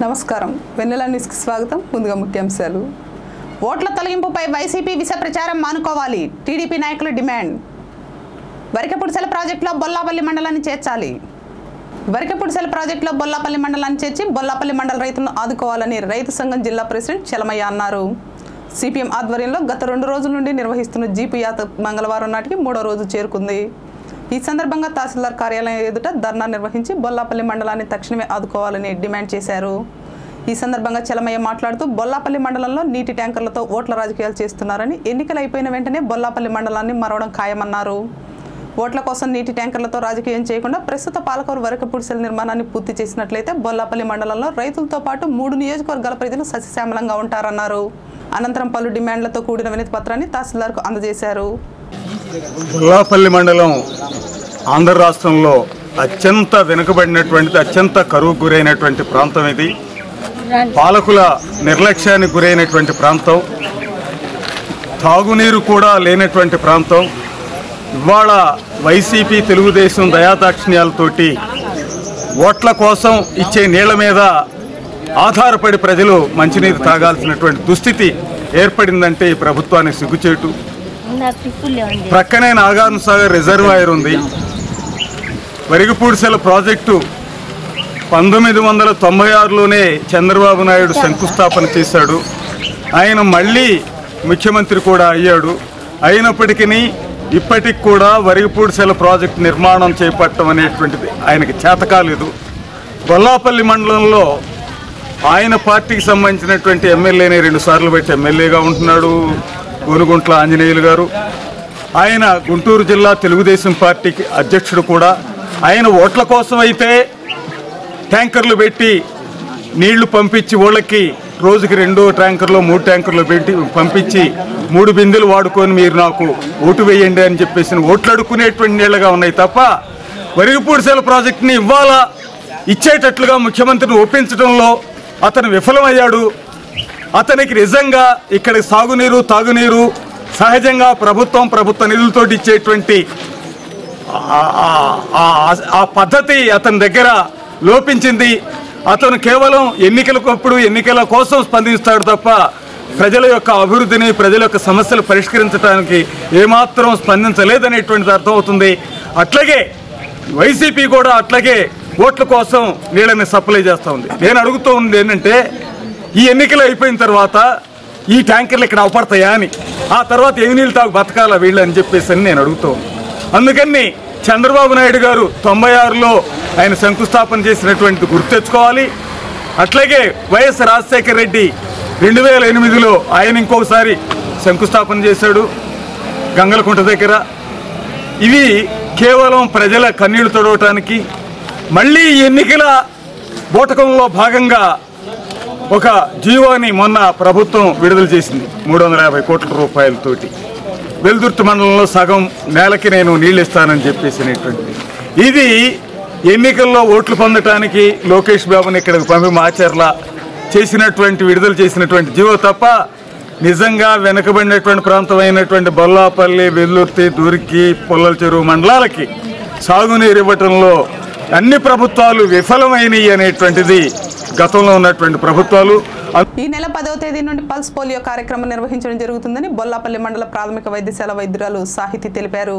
నమస్కారం వెన్నెల న్యూస్కి స్వాగతం. ముందుగా ముఖ్యాంశాలు. ఓట్ల తొలగింపుపై వైసీపీ విష ప్రచారం మానుకోవాలి. టీడీపీ నాయకుల డిమాండ్. వరికపుడిసెల ప్రాజెక్టులో బొల్లాపల్లి మండలాన్ని చేర్చాలి. వరికపుడిసెల ప్రాజెక్టులో బొల్లాపల్లి మండలాన్ని చేర్చి బొల్లాపల్లి మండల రైతులను ఆదుకోవాలని రైతు సంఘం జిల్లా ప్రెసిడెంట్ చలమయ్య అన్నారు. సిపిఎం ఆధ్వర్యంలో గత 2 రోజుల నుండి నిర్వహిస్తున్న జీపు యాత్ర మంగళవారం నాటికి 3వ రోజు చేరుకుంది. ఈ సందర్భంగా తహసీల్దార్ కార్యాలయం ఎదుట ధర్నా నిర్వహించి బొల్లాపల్లి మండలాన్ని తక్షణమే ఆదుకోవాలని డిమాండ్ చేశారు. ఈ సందర్భంగా చలమయ్య మాట్లాడుతూ బొల్లాపల్లి మండలంలో నీటి ట్యాంకర్లతో ఓట్ల రాజకీయాలు చేస్తున్నారని, ఎన్నికలు అయిపోయిన వెంటనే బొల్లాపల్లి మండలాన్ని మరవడం ఖాయమన్నారు. ఓట్ల కోసం నీటి ట్యాంకర్లతో రాజకీయం చేయకుండా ప్రస్తుత పాలకూరు వరికపుడిసెల నిర్మాణాన్ని పూర్తి చేసినట్లయితే బొల్లాపల్లి మండలంలో రైతులతో పాటు 3 నియోజకవర్గాల ప్రజలు సస్యశ్యామలంగా ఉంటారన్నారు. అనంతరం పలు డిమాండ్లతో కూడిన వినతి పత్రాన్ని తహసీల్దార్కు అందజేశారు. బొల్లాపల్లి మండలం ఆంధ్ర రాష్ట్రంలో అత్యంత వెనుకబడినటువంటి, అత్యంత కరువుకు గురైనటువంటి ప్రాంతం ఇది. పాలకుల నిర్లక్ష్యానికి గురైనటువంటి ప్రాంతం, తాగునీరు కూడా లేనటువంటి ప్రాంతం. ఇవాళ వైసీపీ తెలుగుదేశం దయాదాక్షిణ్యాలతోటి ఓట్ల కోసం ఇచ్చే నీళ్ల మీద ఆధారపడి ప్రజలు మంచినీరు తాగాల్సినటువంటి దుస్థితి ఏర్పడిందంటే ఈ ప్రభుత్వానికి సిగ్గుచేటు. ప్రక్కనే నాగార్జున సాగర్ రిజర్వాయర్ ఉంది. వరికపుడిసెల ప్రాజెక్టు 1996లోనే చంద్రబాబు నాయుడు శంకుస్థాపన చేశాడు. ఆయన మళ్ళీ ముఖ్యమంత్రి కూడా అయ్యాడు. అయినప్పటికీ ఇప్పటికి కూడా వరికపుడిసెల ప్రాజెక్టు నిర్మాణం చేపట్టడం అనేటువంటిది ఆయనకి చేతకాలేదు. బొల్లాపల్లి మండలంలో ఆయన పార్టీకి సంబంధించినటువంటి ఎమ్మెల్యేని 2 సార్లు పెట్టి ఎమ్మెల్యేగా ఉంటున్నాడు గోనుగుంట్ల ఆంజనేయులు గారు. ఆయన గుంటూరు జిల్లా తెలుగుదేశం పార్టీకి అధ్యక్షుడు కూడా. ఆయన ఓట్ల కోసం అయితే ట్యాంకర్లు పెట్టి నీళ్లు పంపించి వాళ్ళకి రోజుకి 2 ట్యాంకర్లు 3 ట్యాంకర్లు పెట్టి పంపించి 3 బిందెలు వాడుకొని మీరు నాకు ఓటు వేయండి అని చెప్పేసి ఓట్లు అడుక్కునేటువంటి నీళ్లుగా ఉన్నాయి తప్ప వరికపుడిసెల ప్రాజెక్టుని ఇవ్వాలా ఇచ్చేటట్లుగా ముఖ్యమంత్రిని ఒప్పించడంలో అతను విఫలమయ్యాడు. అతనికి నిజంగా ఇక్కడ సాగునీరు తాగునీరు సహజంగా ప్రభుత్వ నిధులతో ఇచ్చేటువంటి ఆ పద్ధతి అతని దగ్గర లోపించింది. అతను కేవలం ఎన్నికల కోసం స్పందిస్తాడు తప్ప ప్రజల యొక్క అభివృద్ధిని, ప్రజల యొక్క సమస్యలు పరిష్కరించడానికి ఏమాత్రం స్పందించలేదనేటువంటిది అర్థమవుతుంది. అట్లాగే వైసీపీ కూడా అట్లాగే ఓట్ల కోసం నీళ్ళని సప్లై చేస్తూ ఉంది. నేను అడుగుతూ ఉంది ఏంటంటే, ఈ ఎన్నికలు అయిపోయిన తర్వాత ఈ ట్యాంకర్లు ఇక్కడ అవపడతాయా అని, ఆ తర్వాత ఏ నీళ్ళు తాగు బతకాలా వీళ్ళు అని చెప్పేసి నేను అడుగుతూ. అందుకని చంద్రబాబు నాయుడు గారు 96లో ఆయన శంకుస్థాపన చేసినటువంటి గుర్తు తెచ్చుకోవాలి. అట్లాగే వైఎస్ రాజశేఖర రెడ్డి 2008లో ఆయన ఇంకొకసారి శంకుస్థాపన చేశాడు గంగలకుంట దగ్గర. ఇవి కేవలం ప్రజల కన్నీళ్లు తొడవటానికి మళ్ళీ ఎన్నికల బోటకంలో భాగంగా ఒక జీవోని మొన్న ప్రభుత్వం విడుదల చేసింది 350 కోట్ల రూపాయలతోటి. వెల్దుర్తి మండలంలో సగం నేలకి నేను నీళ్ళు ఇస్తానని చెప్పేసినటువంటిది. ఇది ఎన్నికల్లో ఓట్లు పొందటానికి లోకేష్ బాబుని ఇక్కడికి పంపి మాచర్ల విడుదల చేసినటువంటి జీవో తప్ప నిజంగా వెనుకబడినటువంటి ప్రాంతం అయినటువంటి బొల్లాపల్లి, వెల్దుర్తి, దుర్కి, పుల్లల చెరువు మండలాలకి సాగునీరు ఇవ్వటంలో అన్ని ప్రభుత్వాలు విఫలమైనవి అనేటువంటిది గతంలో ఉన్నటువంటి ప్రభుత్వాలు. ఈ నెల 10వ తేదీ నుండి పల్స్ పోలియో కార్యక్రమం నిర్వహించడం జరుగుతుందని బొల్లాపల్లి మండల ప్రాథమిక వైద్యశాల వైద్యురాలు సాహితి తెలిపారు.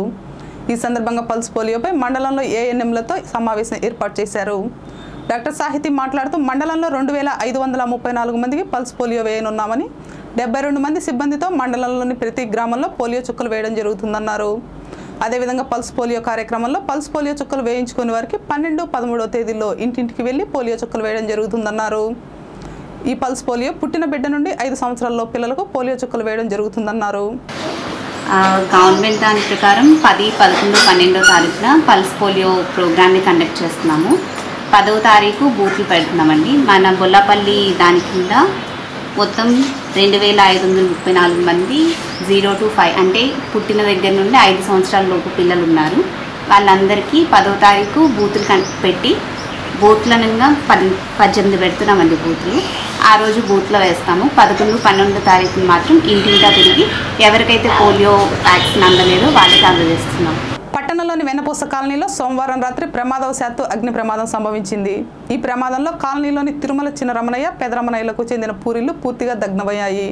ఈ సందర్భంగా పల్స్ పోలియోపై మండలంలో ఏఎన్ఎంలతో సమావేశం ఏర్పాటు చేశారు. డాక్టర్ సాహితి మాట్లాడుతూ మండలంలో 2534 మందికి పల్స్ పోలియో వేయనున్నామని, 72 మంది సిబ్బందితో మండలంలోని ప్రతి గ్రామంలో పోలియో చుక్కలు వేయడం జరుగుతుందన్నారు. అదేవిధంగా పల్స్ పోలియో కార్యక్రమంలో పల్స్ పోలియో చుక్కలు వేయించుకునే వారికి 12, 13వ తేదీల్లో ఇంటింటికి వెళ్లి పోలియో చుక్కలు వేయడం జరుగుతుందన్నారు. ఈ పల్స్ పోలియో పుట్టిన బిడ్డ నుండి 5 సంవత్సరాల పిల్లలకు పోలియో చుక్కలు వేయడం జరుగుతుందన్నారు. గవర్నమెంట్ దాని ప్రకారం 10, 11, 12వ తారీఖున పల్స్ పోలియో ప్రోగ్రామ్ని కండక్ట్ చేస్తున్నాము. 10వ తారీఖు బూట్లు పెడుతున్నామండి. మన బొల్లాపల్లి దాని కింద మొత్తం 2534 మంది 0 to 5 అంటే పుట్టిన దగ్గర నుండి 5 సంవత్సరాల లోపు పిల్లలు ఉన్నారు. వాళ్ళందరికీ 10వ తారీఖు బూతులు పెట్టి బూత్లనంగా 18 పెడుతున్నామండి బూతులు. ఆ రోజు బూత్లో వేస్తాము. 11, 12వ తారీఖున మాత్రం ఇంటింటా తిరిగి ఎవరికైతే పోలియో వ్యాక్సిన్ అందలేదో వాళ్ళకి అందజేస్తున్నాం. పట్టణంలోని వెన్నపూస కాలనీలో సోమవారం రాత్రి ప్రమాదవశాత్తు అగ్ని ప్రమాదం సంభవించింది. ఈ ప్రమాదంలో కాలనీలోని తిరుమల చిన్నరమణయ్య, పెదరమణయ్యలకు చెందిన పూరిళ్లు పూర్తిగా దగ్నమయ్యాయి.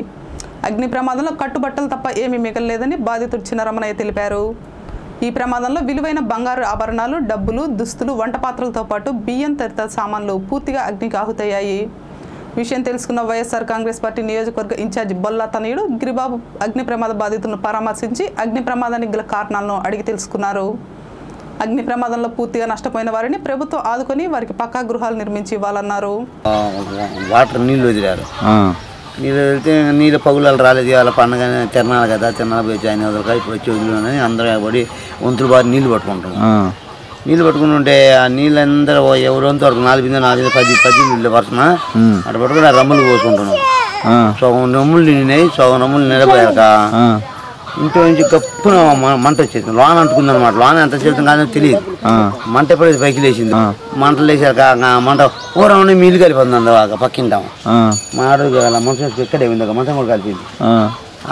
అగ్ని ప్రమాదంలో కట్టుబట్టలు తప్ప ఏమీ మిగలలేదని బాధితుడు చిన్నరమణయ్య తెలిపారు. ఈ ప్రమాదంలో విలువైన బంగారు ఆభరణాలు, డబ్బులు, దుస్తులు, వంట పాత్రలతో పాటు బియ్యం తదితర సామాన్లు పూర్తిగా అగ్నికి ఆహుతయ్యాయి. విషయం తెలుసుకున్న వైఎస్ఆర్ కాంగ్రెస్ పార్టీ నియోజకవర్గ ఇన్ఛార్జి బొల్లా తనయుడు గిరిబాబు అగ్ని ప్రమాద బాధితులను పరామర్శించి అగ్ని ప్రమాదానికి గల కారణాలను అడిగి తెలుసుకున్నారు. అగ్ని ప్రమాదంలో పూర్తిగా నష్టపోయిన వారిని ప్రభుత్వం ఆదుకొని వారికి పక్కా గృహాలు నిర్మించి ఇవ్వాలన్నారు. వాటర్ నీళ్ళు వదిలారు. నీళ్ళు వెళ్తే నీళ్ళు పగులాలు రాలేదు. వాళ్ళ పండుగ తిరణాలు కదా, తిరణాలు పోయి ఆయన వదలక ఇప్పుడు వచ్చి వదిలినని అందరూ పడి వంతులు బాగా నీళ్ళు పట్టుకుంటాం. నీళ్ళు పట్టుకుంటుంటే ఆ నీళ్ళందరూ ఎవరంతా వరకు 4 10 నీళ్ళు వరుసన అటు పట్టుకుని ఆ రమ్ములు పోసుకుంటున్నాం. సగం రమ్ములు నిండినాయి, సగం రమ్ములు నిలబోయాక ఇంట్లో నుంచి కప్పున మంట వచ్చేసింది. లోన అంటుకుందనమాట. లోన ఎంత చేస్తుంది కానీ తెలియదు. మంట ఎప్పుడైతే పైకి లేచింది, మంటలు లేచాక మంట ఊరమని నీళ్ళు కలిపోతుంది. పక్కింటాము మా ఆడోది అలా మంచం ఇక్కడే ఉంది, మంచం కూడా కలిపింది.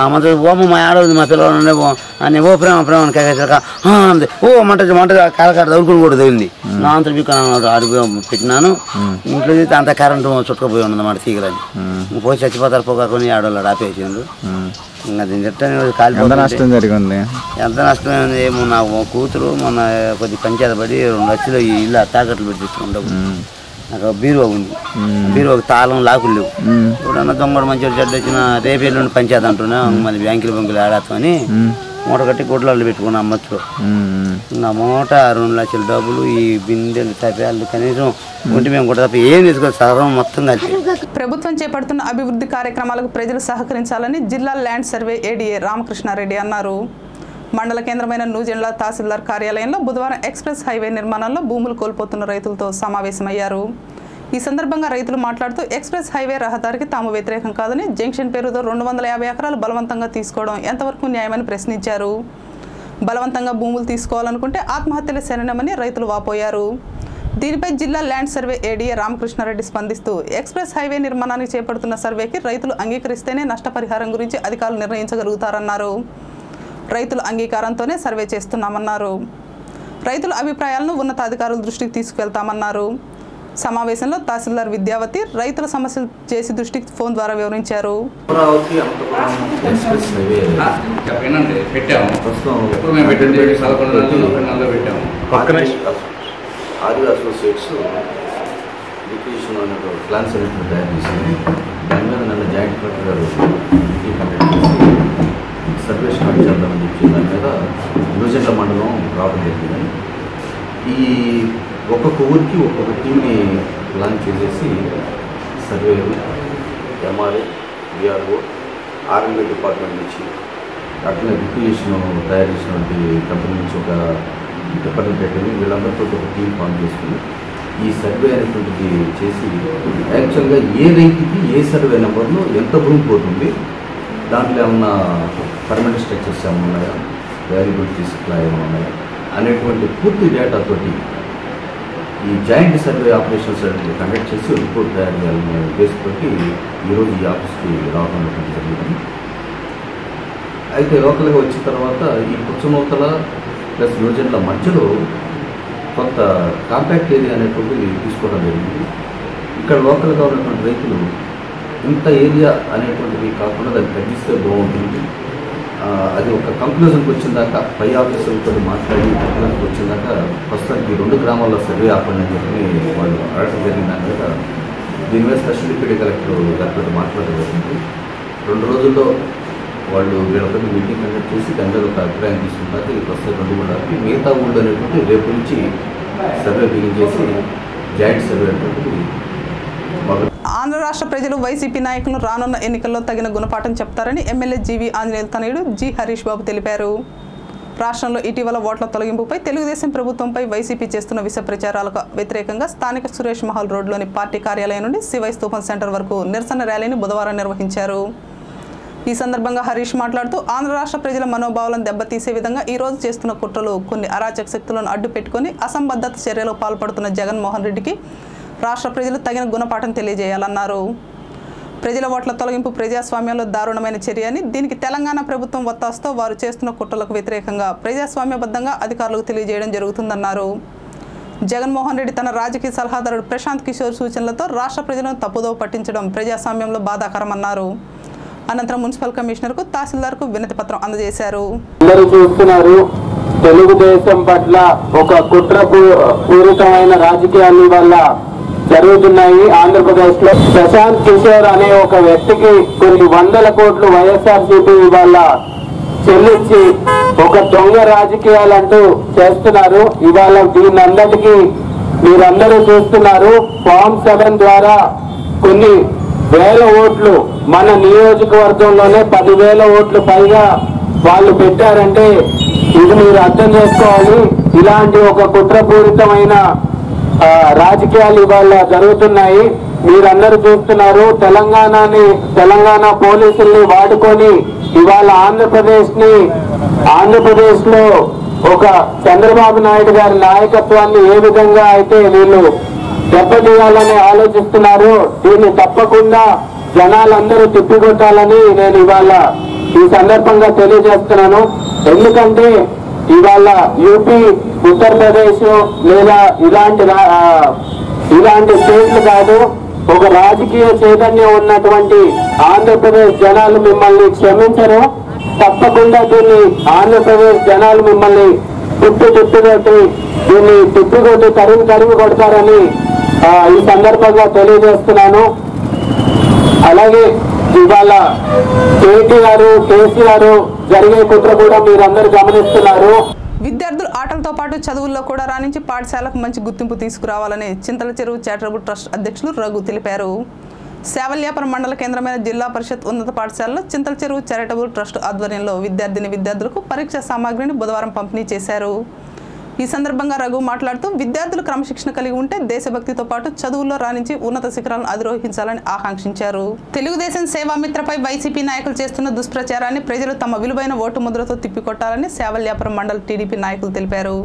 ఆ మంచం ఓమ మా ఆడోది మా పిల్లలు అని ఓ ప్రేమ ప్రేమని కాక ఓ మంట కాలకాడ దొరుకుని కూడా తగిలింది. నా అంత అడిగి పెట్టినాను. ఇంట్లో అంత కరెంటు చుట్టుకుపోయి ఉన్నదన్నమాట తీగలని. పోయి చచ్చిపోతారు పోకాకొని ఆడవాళ్ళు ఆపేసిండు. ఇంకా దీని చెప్తాను ఎంత నష్టం జరిగింది. ఎంత నష్టం అయింది ఏమో. నా కూతురు మొన్న కొద్ది పంచాయతీ పడి 2 లక్షలు ఈ ఇల్లు తాకట్లు పెట్టి తీసుకుంటావు. నాకు బీరువా ఉంది. బీరువాకు తాళం లాకులు లేవు. ఇప్పుడన్నా దొంగడు మంచి చెడ్డ వచ్చిన రేపు ఎల్లుండి పంచాయతీ అంటున్నా. మళ్ళీ బ్యాంకులు ఆడతామని మూట కట్టి గుడ్లలో పెట్టుకున్నా అమ్మచ్చు. నా మూట 2 లక్షల డబ్బులు, ఈ బిందెలు తప్పాలు కనీసం ఒంటి మేము కూడా తప్ప ఏం తీసుకోవాలి. సర్వం మొత్తం కలిపి ప్రభుత్వం చేపడుతున్న అభివృద్ధి కార్యక్రమాలకు ప్రజలు సహకరించాలని జిల్లా ల్యాండ్ సర్వే ఏడీఏ రామకృష్ణారెడ్డి అన్నారు. మండల కేంద్రమైన నూజెండ్ల తహసీల్దార్ కార్యాలయంలో బుధవారం ఎక్స్ప్రెస్ హైవే నిర్మాణంలో భూములు కోల్పోతున్న రైతులతో సమావేశమయ్యారు. ఈ సందర్భంగా రైతులు మాట్లాడుతూ ఎక్స్ప్రెస్ హైవే రహదారికి తాము వ్యతిరేకం కాదని, జంక్షన్ పేరుతో 250 ఎకరాలు బలవంతంగా తీసుకోవడం ఎంతవరకు న్యాయమని ప్రశ్నించారు. బలవంతంగా భూములు తీసుకోవాలనుకుంటే ఆత్మహత్యల శరణమని రైతులు వాపోయారు. దీనిపై జిల్లా ల్యాండ్ సర్వే ఏడీఏ రామకృష్ణారెడ్డి స్పందిస్తూ ఎక్స్ప్రెస్ హైవే నిర్మాణానికి చేపడుతున్న సర్వేకి రైతులు అంగీకరిస్తేనే నష్టపరిహారం గురించి అధికారులు నిర్ణయించగలుగుతారన్నారు. రైతుల అంగీకారంతోనే సర్వే చేస్తున్నామన్నారు. రైతుల అభిప్రాయాలను ఉన్నతాధికారుల దృష్టికి తీసుకువెళ్తామన్నారు. సమావేశంలో తహసీల్దార్ విద్యావతి రైతుల సమస్యలు చేసి దృష్టికి ఫోన్ ద్వారా వివరించారు. ఆర్యూ అసోసియేట్స్ డిక్రిషన్ ప్లాన్స్ అనేటువంటి తయారు చేసింది. దాని మీద నన్ను జాయింట్ కలెక్టర్ గారు మీటింగ్ కండక్ట్ చేసి సర్వే స్టార్ట్ చేద్దామని చెప్పి దాని మీద నూజెండ్ల మండలం రావడం జరిగింది. ఈ ఒక్కొక్క ఊరికి ఒక్కొక్క టీమ్ని ప్లాన్ చేసేసి సర్వేలు, ఎంఆర్ఏ, విఆర్ఓ, ఆర్ఎంఏ డిపార్ట్మెంట్ నుంచి అట్లనే డిక్రిషన్ తయారు చేసినటువంటి కంపెనీ నుంచి ఒక డిపార్ట్మెంట్ పెట్టింది. వీళ్ళందరితో ఒక టీం ఫామ్ చేసుకుని ఈ సర్వే అనేటువంటిది చేసి యాక్చువల్గా ఏ రైతుకి ఏ సర్వే నెంబర్లో ఎంత భూమి పోతుంది, దాంట్లో ఏమన్నా పర్మనెంట్ స్ట్రక్చర్స్ ఏమైనా ఉన్నాయా, వాల్యుబిలిటీస్ ఇట్లా ఏమైనా ఉన్నాయా అనేటువంటి పూర్తి డేటాతోటి ఈ జాయింట్ సర్వే ఆపరేషన్స్ కండక్ట్ చేసి రిపోర్ట్ తయారు చేయాలనే ఉద్దేశంతో ఈరోజు ఈ ఆఫీస్కి రావడం అనేటువంటి జరిగింది. అయితే లోకల్గా వచ్చిన తర్వాత ఈ పుచ్చనూతల ప్లస్ నూజెండ్ల మధ్యలో కొంత కాంపాక్ట్ ఏరియా అనేటువంటిది తీసుకోవడం జరిగింది. ఇక్కడ లోకల్గా ఉన్నటువంటి రైతులు ఇంత ఏరియా అనేటువంటిది కాకుండా దాన్ని తగ్గిస్తే బాగుంటుంది, అది ఒక కంక్లూజన్కి వచ్చిన దాకా పై ఆఫీసర్లతో మాట్లాడి కంక్లూజన్కి వచ్చిన దాకా ప్రస్తుతానికి 2 గ్రామాల్లో సర్వే ఆపండి అని చెప్పి వాళ్ళు అడగడం జరిగింది. దాని మీద దీని మీద స్పెషల్ డిప్యూటీ కలెక్టర్ గారితో మాట్లాడడం జరిగింది. 2 రోజుల్లో వాళ్ళు వీళ్ళతో మీటింగ్ కండక్ట్ చేసి దాని మీద ఒక అభిప్రాయం తీసుకుంటారు. ఇది ప్రస్తుతం 2 ఊళ్ళకి మిగతా ఊళ్ళో అనేటువంటి రేపు నుంచి సర్వే బిగిన్ చేసి జాయింట్ సర్వే అనేటువంటిది. ఆంధ్ర రాష్ట్ర ప్రజలు వైసీపీ నాయకులను రానున్న ఎన్నికల్లో తగిన గుణపాఠం చెప్తారని ఎమ్మెల్యే జీవీ ఆంజనేయులు తనయుడు జి హరీష్ బాబు తెలిపారు. రాష్ట్రంలో ఇటీవల ఓట్ల తొలగింపుపై తెలుగుదేశం ప్రభుత్వంపై వైసీపీ చేస్తున్న విష ప్రచారాలకు వ్యతిరేకంగా స్థానిక సురేష్ మహల్ రోడ్లోని పార్టీ కార్యాలయం నుండి శివై స్తూపం సెంటర్ వరకు నిరసన ర్యాలీని బుధవారం నిర్వహించారు. ఈ సందర్భంగా హరీష్ మాట్లాడుతూ ఆంధ్ర రాష్ట్ర ప్రజల మనోభావాలను దెబ్బతీసే విధంగా ఈ రోజు చేస్తున్న కుట్రలు, కొన్ని అరాచక శక్తులను అడ్డు పెట్టుకుని అసంబద్ధత చర్యలకు పాల్పడుతున్న జగన్మోహన్ రెడ్డికి రాష్ట్ర ప్రజలు తగిన గుణపాఠం తెలియజేయాలన్నారు. ప్రజల ఓట్ల తొలగింపు ప్రజాస్వామ్యంలో దారుణమైన చర్య అని, దీనికి తెలంగాణ ప్రభుత్వం ఒత్తాసుతో వారు చేస్తున్న కుట్రలకు వ్యతిరేకంగా ప్రజాస్వామ్యబద్ధంగా అధికారులకు తెలియజేయడం జరుగుతుందన్నారు. జగన్మోహన్ రెడ్డి తన రాజకీయ సలహాదారుడు ప్రశాంత్ కిషోర్ సూచనలతో రాష్ట్ర ప్రజలను తప్పుదోవ పట్టించడం ప్రజాస్వామ్యంలో బాధాకరమన్నారు. అనంతరం మున్సిపల్ కమిషనర్కు తహసీల్దార్కు వినతి పత్రం అందజేశారు. తెలుగుదేశం పట్ల ఒక కుట్రపూరితమైన రాజకీయాల వల్ల జరుగుతున్నాయి. ఆంధ్రప్రదేశ్ లో ప్రశాంత్ కిషోర్ అనే ఒక వ్యక్తికి కొన్ని వందల కోట్లు వైఎస్ఆర్సీపీ వల్ల చెల్లించి ఒక దొంగ రాజకీయాలంటూ చేస్తున్నారు. ఇవాళ దీనంతటికీ మీరందరూ చూస్తున్నారు. ఫామ్ 7 ద్వారా కొన్ని వేల ఓట్లు మన నియోజకవర్గంలోనే 10,000 ఓట్లు పైగా వాళ్ళు పెట్టారంటే ఇది మీరు అర్థం చేసుకోవాలి. ఇలాంటి ఒక కుట్రపూరితమైన రాజకీయాలు ఇవాళ జరుగుతున్నాయి. మీరందరూ చూస్తున్నారు. తెలంగాణ పోలీసుల్ని వాడుకొని ఇవాళ ఆంధ్రప్రదేశ్ లో ఒక చంద్రబాబు నాయుడు గారి నాయకత్వాన్ని ఏ విధంగా అయితే వీళ్ళు దెబ్బతీయాలని ఆలోచిస్తున్నారు, దీన్ని తప్పకుండా జనాలందరూ తిప్పికొట్టాలని నేను ఇవాళ ఈ సందర్భంగా తెలియజేస్తున్నాను. ఎందుకంటే ఇవాళ యూపీ, ఉత్తరప్రదేశ్ లేదా ఇలాంటి స్టేట్లు కాదు, ఒక రాజకీయ చైతన్యం ఉన్నటువంటి ఆంధ్రప్రదేశ్ జనాలు మిమ్మల్ని క్షమించరు. తప్పకుండా దీన్ని ఆంధ్రప్రదేశ్ జనాలు మిమ్మల్ని తిప్పికొట్టి తరిమి కొడతారని ఈ సందర్భంగా తెలియజేస్తున్నాను. అలాగే ఇవాళ కేసీఆర్ జరిగే కుట్ర కూడా మీరందరూ గమనిస్తున్నారు. విద్యార్థులు ఆటలతో పాటు చదువుల్లో కూడా రాణించి పాఠశాలకు మంచి గుర్తింపు తీసుకురావాలని చింతల చెరువు చారిటబుల్ ట్రస్ట్ అధ్యక్షులు రఘు తెలిపారు. శావల్యాపురం మండల కేంద్రమైన జిల్లా పరిషత్ ఉన్నత పాఠశాలలో చింతల చెరువు చారిటబుల్ ట్రస్ట్ ఆధ్వర్యంలో విద్యార్థులకు పరీక్షా సామాగ్రిని బుధవారం పంపిణీ చేశారు. ఈ సందర్భంగా రఘు మాట్లాడుతూ విద్యార్థులు క్రమశిక్షణ కలిగి ఉంటే దేశభక్తితో పాటు చదువుల్లో రాణించి ఉన్నత శిఖరాలను అధిరోహించాలని ఆకాంక్షించారు. తెలుగుదేశం సేవామిత్రపై వైసీపీ నాయకులు చేస్తున్న దుష్ప్రచారాన్ని ప్రజలు తమ విలువైన ఓటు ముద్రతో తిప్పికొట్టాలని శావల్యాపురం మండల టీడీపీ నాయకులు తెలిపారు.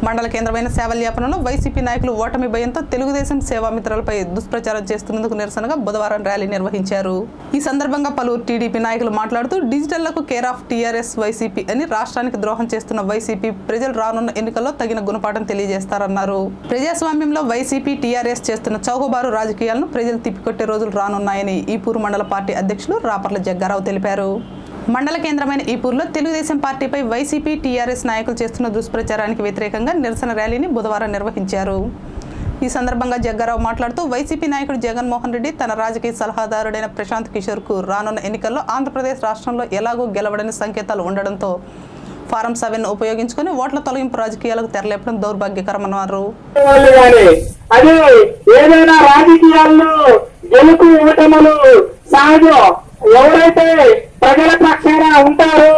మండల కేంద్రమైన శావల్యాపురంలో వైసీపీ నాయకులు ఓటమి భయంతో తెలుగుదేశం సేవామిత్రాలపై దుష్ప్రచారం చేస్తున్నందుకు నిరసనగా బుధవారం ర్యాలీ నిర్వహించారు. ఈ సందర్భంగా పలువురు టీడీపీ నాయకులు మాట్లాడుతూ డిజిటల్లకు కేర్ ఆఫ్ టీఆర్ఎస్ వైసీపీ అని, రాష్ట్రానికి ద్రోహం చేస్తున్న వైసీపీ ప్రజలు రానున్న ఎన్నికల్లో తగిన గుణపాఠం తెలియజేస్తారన్నారు. ప్రజాస్వామ్యంలో వైసీపీ టీఆర్ఎస్ చేస్తున్న చౌకబారు రాజకీయాలను ప్రజలు తిప్పికొట్టే రోజులు రానున్నాయని ఈపూరు మండల పార్టీ అధ్యక్షులు రాపర్ల జగ్గారావు తెలిపారు. మండల కేంద్రమైన ఈపూర్లో తెలుగుదేశం పార్టీపై వైసీపీ టీఆర్ఎస్ నాయకులు చేస్తున్న దుష్ప్రచారానికి వ్యతిరేకంగా నిరసన ర్యాలీని బుధవారం నిర్వహించారు. ఈ సందర్భంగా జగ్గారావు మాట్లాడుతూ వైసీపీ నాయకుడు జగన్మోహన్ రెడ్డి తన రాజకీయ సలహాదారుడైన ప్రశాంత్ కిషోర్కు రానున్న ఎన్నికల్లో ఆంధ్రప్రదేశ్ రాష్ట్రంలో ఎలాగూ గెలవడని సంకేతాలు ఉండడంతో ఫారం 7 ఉపయోగించుకుని ఓట్ల తొలగింపు రాజకీయాలకు తెరలేపడం దౌర్భాగ్యకరమన్నారు. ఎవరైతే ప్రజల పక్షాన ఉంటారో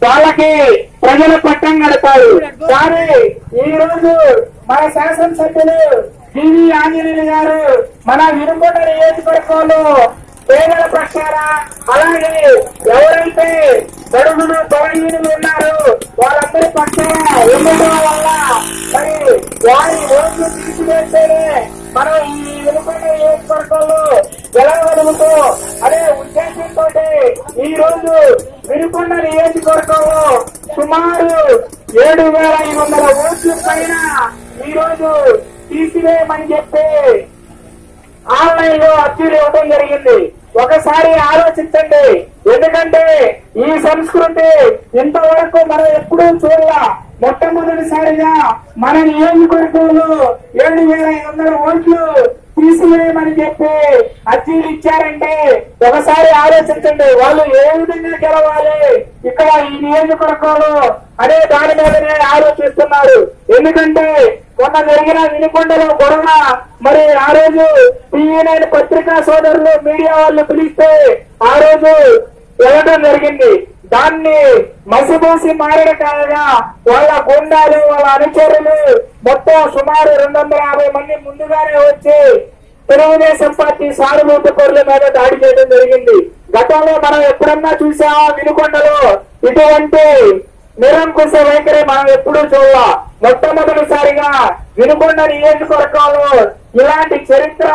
వాళ్ళకి ప్రజలు పట్టం గడతారు. కానీ ఈ రోజు మన శాసనసభ్యులు జీవి ఆంజనేయులు గారు మన వినుకొండ నియోజకవర్గంలో పేదల పక్షాన, అలాగే ఎవరైతే బడుగులు బలహీనులు ఉన్నారో వాళ్ళందరి పక్షాన ఉండడం వల్ల మరి వారి ఓట్లు తీసివేస్తేనే మనం ఈ వినుకొండ నియోజకవర్గంలో గెలవగలుగుతూ అనే ఉద్దేశంతో ఈ రోజు వినుకొండ నియోజకవర్గంలో సుమారు 7,500 ఓట్ల పైన ఈ రోజు తీసివేయమని చెప్పి ఆన్లైన్ లో అర్జీలు ఇవ్వడం జరిగింది. ఒకసారి ఆలోచించండి. ఎందుకంటే ఈ సంస్కృతి ఇంతవరకు మనం ఎప్పుడూ చూడాల. మొట్టమొదటిసారిగా మన నియోజకవర్గంలో 7,500 ఓట్లు తీసివేయమని చెప్పి అర్జీలు ఇచ్చారంటే ఒకసారి ఆలోచించండి. వాళ్ళు ఏ విధంగా గెలవాలి ఇక్కడ ఈ నియోజకవర్గంలో అనే దాని మీదనే ఆలోచిస్తున్నారు. ఎందుకంటే మొన్న జరిగిన వినుకొండలో గొడవ, మరి ఆ రోజు టీవీ9 పత్రికా సోదరులు మీడియా వాళ్ళు పిలిస్తే ఆ రోజు వెళ్ళడం జరిగింది. దాన్ని మసిబూసి మారడకాయగా వాళ్ళ గుండాలు, వాళ్ళ అనుచరులు మొత్తం సుమారు 250 మంది ముందుగానే వచ్చి తెలుగుదేశం పార్టీ సానుభూతి పరుల మీద దాడి చేయడం జరిగింది. గతంలో మనం ఎప్పుడన్నా చూసామా వినుకొండలో ఇటువంటి నిరంకుశ వైఖరి మనం ఎప్పుడూ చూడాల. మొట్టమొదటిసారిగా వినుకొండ నియోజకవర్గంలో ఇలాంటి చరిత్ర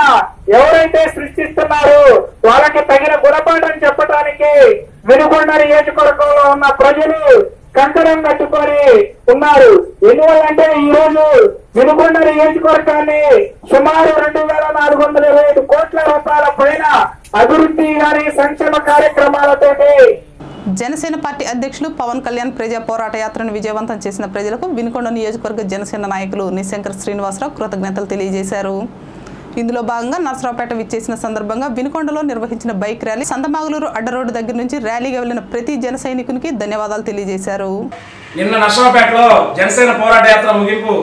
ఎవరైతే సృష్టిస్తున్నారో వాళ్ళకి తగిన గుణపాఠం చెప్పడానికి వినుకొండ నియోజకవర్గంలో ఉన్న ప్రజలు కంకణం కట్టుకొని ఉన్నారు. ఎందువల్లంటే ఈ రోజు వినుకొండ నియోజకవర్గాన్ని సుమారు 2,425 కోట్ల రూపాయల పైన అభివృద్ధి గారి సంక్షేమ కార్యక్రమాలతోటి జనసేన పార్టీ అధ్యక్షులు పవన్ కళ్యాణ్ ప్రజా పోరాట యాత్రను విజయవంతం చేసిన ప్రజలకు వినుకొండ నియోజకవర్గ జనసేన నాయకులు నిశంకర్ శ్రీనివాసరావు కృతజ్ఞతలు తెలియజేశారు. ఇందులో భాగంగా నర్సరావుపేట విచ్చేసిన సందర్భంగా వినుకొండలో నిర్వహించిన బైక్ ర్యాలీ, సంతమాగులూరు అడ్డ రోడ్డు దగ్గర నుంచి ర్యాలీగా వెళ్లిన ప్రతి జన సైనికునికి ధన్యవాదాలు తెలియజేశారు. నిన్న నర్సరావుపేటలో జనసేన పోరాట యాత్ర ముగింపు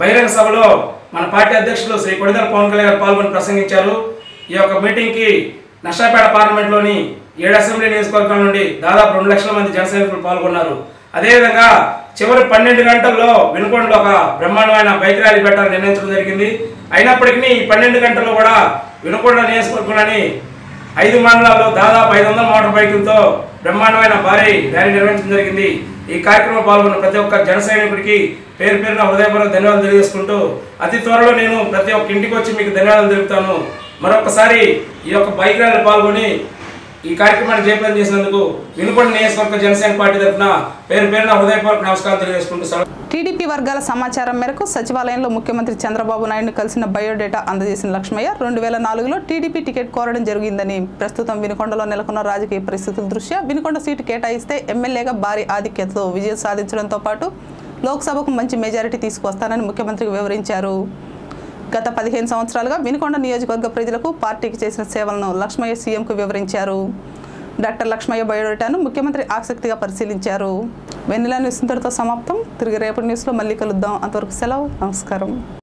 బహిరంగ సభలో మన పార్టీ అధ్యక్షులు శ్రీ కొడిదల పవన్ కళ్యాణ్ గారు పాల్గొని ప్రసంగించారు. ఈ యొక్క మీటింగ్కి నర్సరావుపేట పార్లమెంట్లోని 7 అసెంబ్లీ నియోజకవర్గాల నుండి దాదాపు 2 లక్షల మంది జన సైనికులు పాల్గొన్నారు. అదేవిధంగా చివరి 12 గంటల్లో వినుకొండలో ఒక బ్రహ్మాండమైన బైక్ ర్యాలీ పెట్టాలని నిర్ణయించడం జరిగింది. అయినప్పటికీ ఈ 12 గంటల్లో కూడా వినుకొండ నియోజకవర్గంలోని 5 మండలాల్లో దాదాపు 500 మోటార్ బైకులతో బ్రహ్మాండమైన భారీ ర్యాలీ నిర్వహించడం జరిగింది. ఈ కార్యక్రమంలో పాల్గొన్న ప్రతి ఒక్క జన సైనికుడికి పేరు పేరున హృదయపూర్వక ధన్యవాదాలు తెలియజేసుకుంటూ అతి త్వరలో నేను ప్రతి ఒక్క ఇంటికి వచ్చి మీకు ధన్యవాదాలు తెలుపుతాను. మరొకసారి ఈ యొక్క బైక్ ర్యాలీలో పాల్గొని ఈ కార్యక్రమాన్ని జయప్రదం చేసినందుకు వినుకొండ నియోజకవర్గ జనసేన పార్టీ తరఫున పేరు పేరున హృదయపూర్వక నమస్కారం తెలియజేసుకుంటూ టీడీపీ వర్గాల సమాచారం మేరకు సచివాలయంలో ముఖ్యమంత్రి చంద్రబాబు నాయుడును కలిసిన బయోడేటా అందజేసిన లక్ష్మయ్య 2004లో టీడీపీ టికెట్ కోరడం జరిగిందని, ప్రస్తుతం వినుకొండలో నెలకొన్న రాజకీయ పరిస్థితుల దృష్ట్యా వినుకొండ సీటు కేటాయిస్తే ఎమ్మెల్యేగా భారీ ఆధిక్యతతో విజయం సాధించడంతో పాటు లోక్సభకు మంచి మెజారిటీ తీసుకువస్తానని ముఖ్యమంత్రికి వివరించారు. గత 15 సంవత్సరాలుగా వినుకొండ నియోజకవర్గ ప్రజలకు పార్టీకి చేసిన సేవలను లక్ష్మయ్య సీఎంకు వివరించారు. డాక్టర్ లక్ష్మయ్య బయోడేటాను ముఖ్యమంత్రి ఆసక్తిగా పరిశీలించారు. వెన్నెల న్యూస్ ఇంతటితో సమాప్తం. తిరిగి రేపటి న్యూస్లో మళ్ళీ కలుద్దాం. అంతవరకు సెలవు. నమస్కారం.